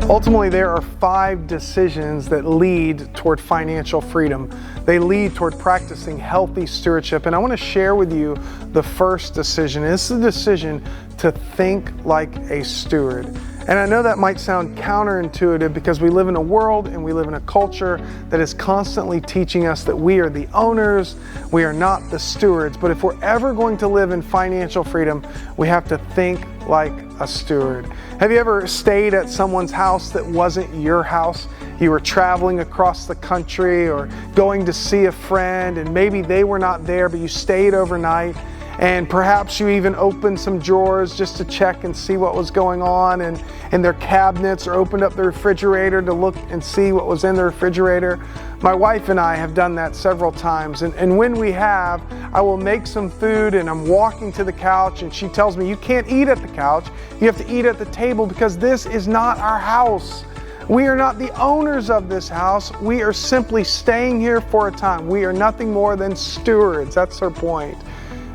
Ultimately, there are 5 decisions that lead toward financial freedom. They lead toward practicing healthy stewardship. And I want to share with you the first decision. This is the decision to think like a steward. And I know that might sound counterintuitive because we live in a world and we live in a culture that is constantly teaching us that we are the owners, we are not the stewards. But if we're ever going to live in financial freedom, we have to think like a steward. Have you ever stayed at someone's house that wasn't your house? You were traveling across the country or going to see a friend and maybe they were not there, but you stayed overnight. And perhaps you even opened some drawers just to check and see what was going on in their cabinets, or opened up the refrigerator to look and see what was in the refrigerator. My wife and I have done that several times. And when we have, I will make some food and I'm walking to the couch and she tells me, "You can't eat at the couch. You have to eat at the table because this is not our house. We are not the owners of this house. We are simply staying here for a time. We are nothing more than stewards." That's her point.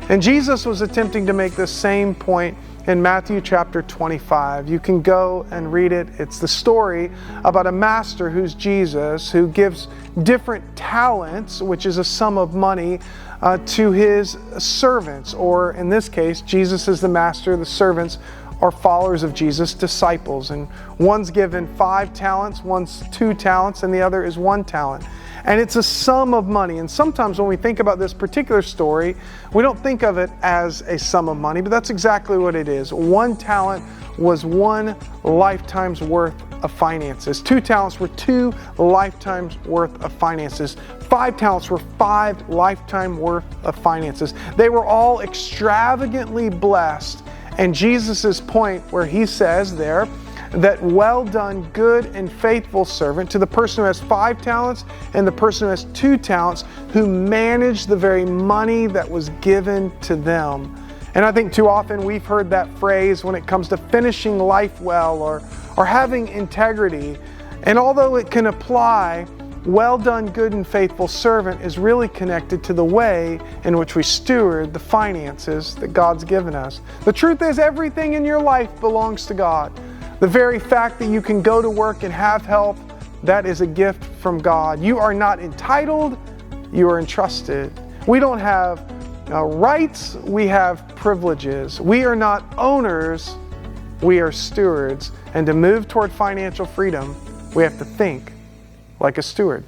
And Jesus was attempting to make this same point in Matthew chapter 25. You can go and read it. It's the story about a master who's Jesus, who gives different talents, which is a sum of money, to his servants. Or in this case, Jesus is the master, the servants are followers of Jesus, disciples. And one's given 5 talents, one's 2 talents, and the other is 1 talent. And it's a sum of money. And sometimes when we think about this particular story, we don't think of it as a sum of money, but that's exactly what it is. 1 talent was 1 lifetime's worth of finances. 2 talents were 2 lifetimes worth of finances. 5 talents were 5 lifetime worth of finances. They were all extravagantly blessed. And Jesus' point where he says there, that "Well done, good and faithful servant," to the person who has 5 talents and the person who has 2 talents, who managed the very money that was given to them. And I think too often we've heard that phrase when it comes to finishing life well or having integrity. And although it can apply, "Well done, good and faithful servant" is really connected to the way in which we steward the finances that God's given us. The truth is, everything in your life belongs to God. The very fact that you can go to work and have health, that is a gift from God. You are not entitled, you are entrusted. We don't have rights, we have privileges. We are not owners, we are stewards. And to move toward financial freedom, we have to think like a steward.